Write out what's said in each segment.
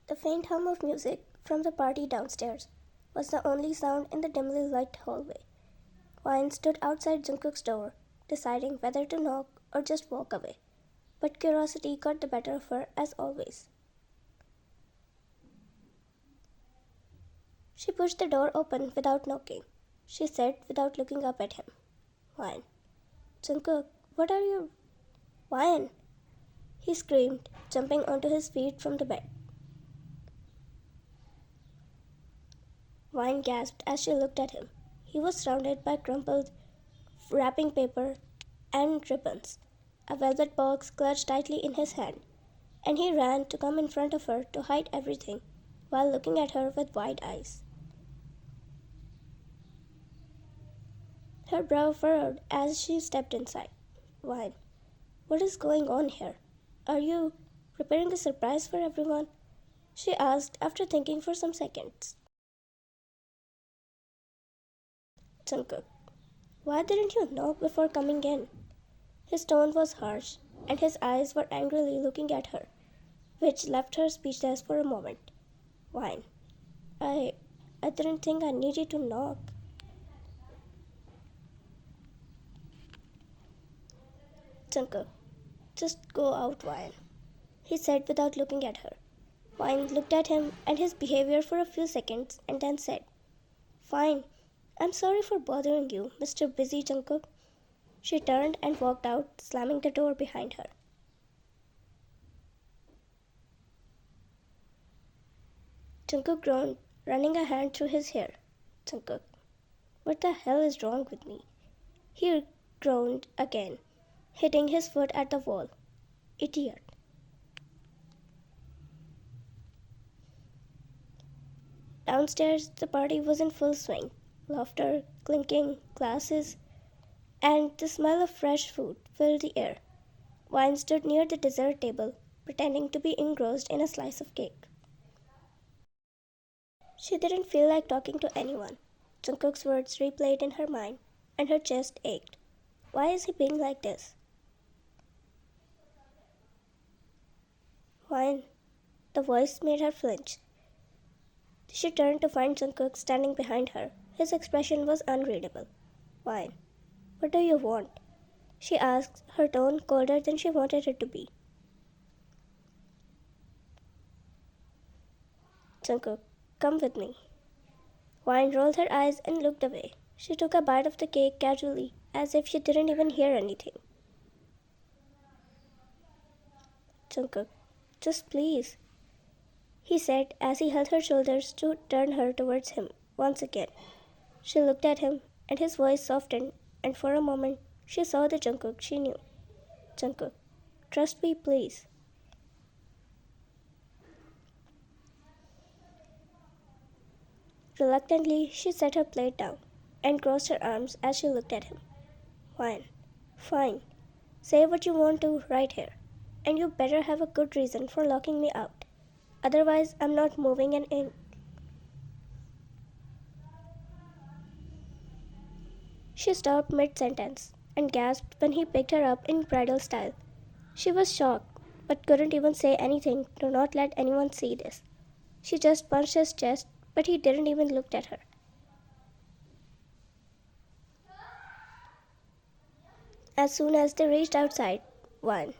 The faint hum of music from the party downstairs was the only sound in the dimly lit hallway. Wine stood outside Jungkook's door, deciding whether to knock or just walk away. But curiosity got the better of her as always. She pushed the door open without knocking. She said without looking up at him, "Wine." "Jungkook, what are you—" "Wine!" he screamed, jumping onto his feet from the bed. Wine gasped as she looked at him. He was surrounded by crumpled wrapping paper and ribbons. A velvet box clutched tightly in his hand, and he ran to come in front of her to hide everything while looking at her with wide eyes. Her brow furrowed as she stepped inside. "Wine, what is going on here? Are you preparing a surprise for everyone?" she asked after thinking for some seconds. "Jungkook, why didn't you knock before coming in?" His tone was harsh, and his eyes were angrily looking at her, which left her speechless for a moment. "Wine, I didn't think I needed to knock." "Jungkook, just go out, Wine," he said without looking at her. Wine looked at him and his behavior for a few seconds and then said, "Fine. I'm sorry for bothering you, Mr. Busy Jungkook." She turned and walked out, slamming the door behind her. Jungkook groaned, running a hand through his hair. "Jungkook, what the hell is wrong with me?" He groaned again, hitting his foot at the wall. "Idiot." Downstairs, the party was in full swing. Laughter, clinking glasses, and the smell of fresh food filled the air. Wine stood near the dessert table, pretending to be engrossed in a slice of cake. She didn't feel like talking to anyone. Jungkook's words replayed in her mind, and her chest ached. Why is he being like this? Wine. The voice made her flinch. She turned to find Jungkook standing behind her. His expression was unreadable. "Wine, what do you want?" she asked, her tone colder than she wanted it to be. "Jungkook, come with me." Wine rolled her eyes and looked away. She took a bite of the cake casually, as if she didn't even hear anything. "Jungkook, just please," he said as he held her shoulders to turn her towards him once again. She looked at him, and his voice softened, and for a moment she saw the Jungkook she knew. "Jungkook, trust me, please." Reluctantly, she set her plate down and crossed her arms as she looked at him. "Fine, fine. Say what you want to right here. And you better have a good reason for locking me out. Otherwise, I'm not moving an inch." She stopped mid-sentence and gasped when he picked her up in bridal style. She was shocked, but couldn't even say anything to not let anyone see this. She just punched his chest, but he didn't even look at her. As soon as they reached outside, Wine.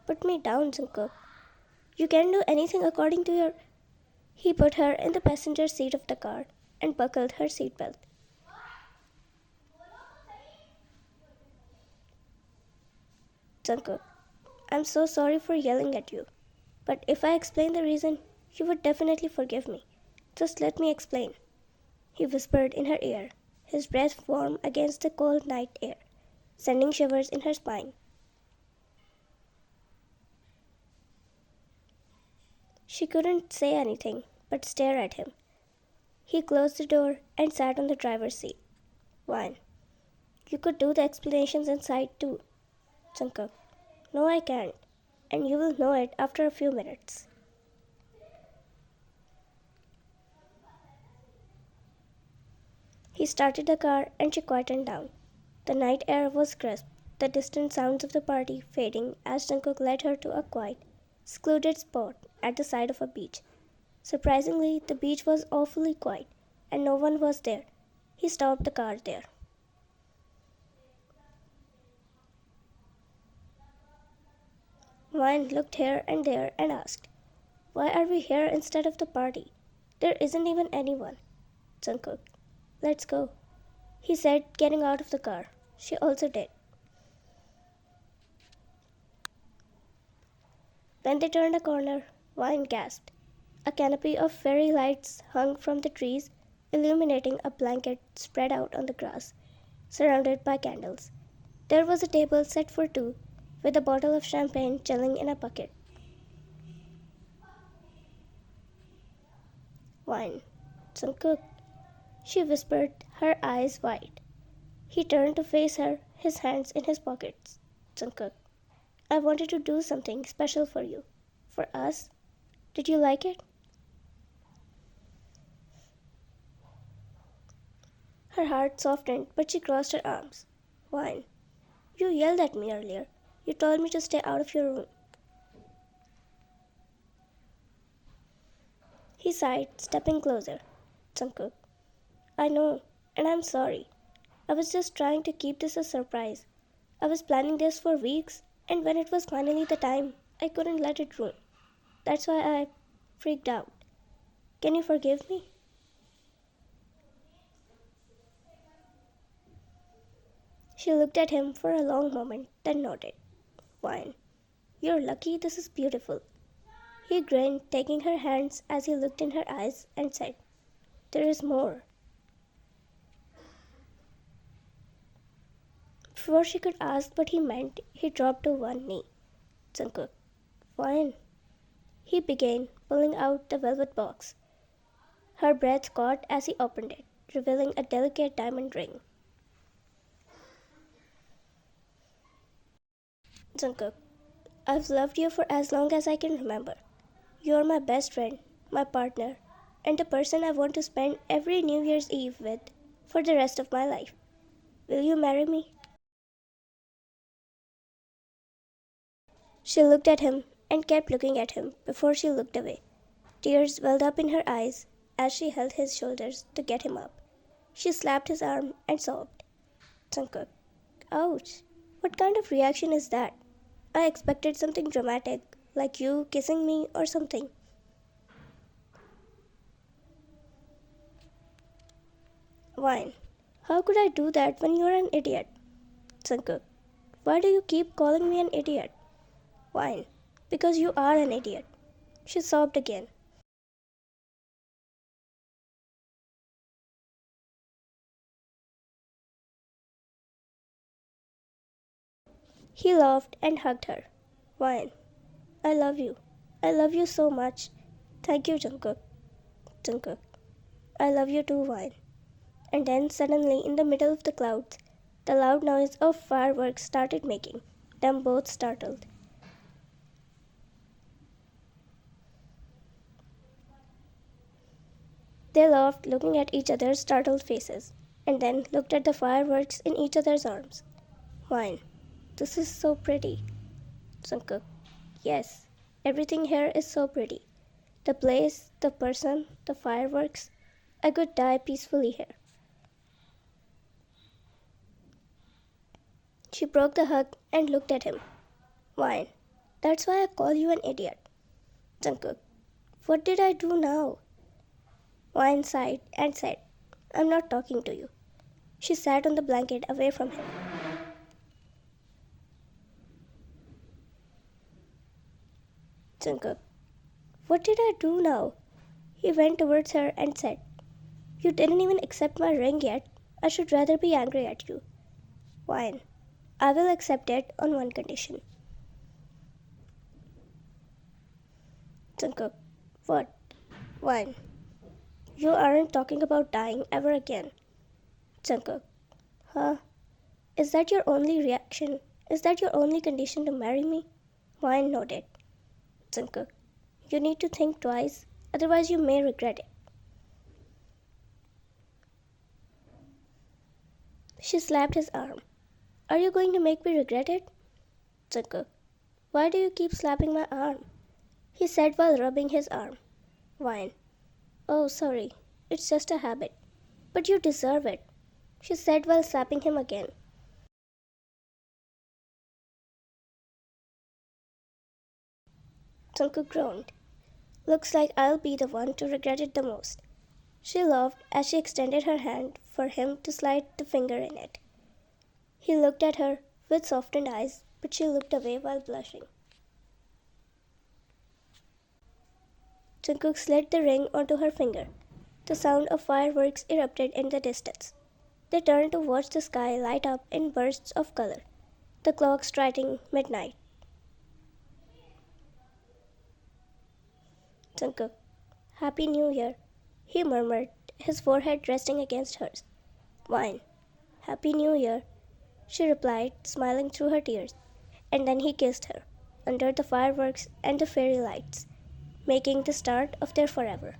"Put me down, Jungkook. You can't do anything according to your—" He put her in the passenger seat of the car and buckled her seatbelt. "Jungkook, I'm so sorry for yelling at you. But if I explain the reason, you would definitely forgive me. Just let me explain," he whispered in her ear, his breath warm against the cold night air, sending shivers in her spine. She couldn't say anything but stare at him. He closed the door and sat on the driver's seat. "Wine, you could do the explanations inside too." "Jungkook, no I can't, and you will know it after a few minutes." He started the car and she quietened down. The night air was crisp, the distant sounds of the party fading as Jungkook led her to a quiet, secluded spot at the side of a beach. Surprisingly, the beach was awfully quiet, and no one was there. He stopped the car there. Wine looked here and there and asked, "Why are we here instead of the party? There isn't even anyone." Jungkook, "Let's go," he said, getting out of the car. She also did. When they turned a corner, Wine gasped. A canopy of fairy lights hung from the trees, illuminating a blanket spread out on the grass, surrounded by candles. There was a table set for two, with a bottle of champagne chilling in a bucket. "Wine, Jungkook," she whispered, her eyes wide. He turned to face her, his hands in his pockets. "Jungkook, I wanted to do something special for you. For us. Did you like it?" Her heart softened, but she crossed her arms. "Wine, you yelled at me earlier. You told me to stay out of your room." He sighed, stepping closer. "Jungkook, I know, and I'm sorry. I was just trying to keep this a surprise. I was planning this for weeks, and when it was finally the time, I couldn't let it ruin. That's why I freaked out. Can you forgive me?" She looked at him for a long moment, then nodded. "Wine, you're lucky this is beautiful." He grinned, taking her hands as he looked in her eyes, and said, "There is more." Before she could ask what he meant, he dropped to one knee. "Jungkook, Wine," he began, pulling out the velvet box. Her breath caught as he opened it, revealing a delicate diamond ring. "Jungkook, I've loved you for as long as I can remember. You're my best friend, my partner, and the person I want to spend every New Year's Eve with for the rest of my life. Will you marry me?" She looked at him and kept looking at him before she looked away. Tears welled up in her eyes as she held his shoulders to get him up. She slapped his arm and sobbed. "Jungkook, ouch. What kind of reaction is that? I expected something dramatic, like you kissing me or something." "Wine, how could I do that when you're an idiot?" "Jungkook, why do you keep calling me an idiot?" "Wine, because you are an idiot." She sobbed again. He laughed and hugged her. "Wine, I love you. I love you so much. Thank you, Jungkook." "Jungkook, I love you too, Wine." And then suddenly, in the middle of the clouds, the loud noise of fireworks started making them both startled. They laughed, looking at each other's startled faces, and then looked at the fireworks in each other's arms. "Wine, this is so pretty." "Jungkook, yes, everything here is so pretty. The place, the person, the fireworks. I could die peacefully here." She broke the hug and looked at him. "Wine, that's why I call you an idiot." "Jungkook, what did I do now?" Wine sighed and said, "I'm not talking to you." She sat on the blanket away from him. "Jungkook, what did I do now?" He went towards her and said, "You didn't even accept my ring yet. I should rather be angry at you." "Wine, I will accept it on one condition." "Jungkook, what?" "Wine, you aren't talking about dying ever again." "Jungkook, huh? Is that your only reaction? Is that your only condition to marry me?" Wine nodded. "Jungkook, you need to think twice, otherwise you may regret it." She slapped his arm. "Are you going to make me regret it?" "Jungkook, why do you keep slapping my arm?" he said while rubbing his arm. Wine. Oh, sorry. It's just a habit. But you deserve it, she said while slapping him again. Jungkook groaned. Looks like I'll be the one to regret it the most. She laughed as she extended her hand for him to slide the finger in it. He looked at her with softened eyes, but she looked away while blushing. Jungkook slid the ring onto her finger. The sound of fireworks erupted in the distance. They turned to watch the sky light up in bursts of color, the clock striking midnight. Jungkook, Happy New Year, he murmured, his forehead resting against hers. Wine. Happy New Year, she replied, smiling through her tears. And then he kissed her, under the fireworks and the fairy lights, making the start of their forever.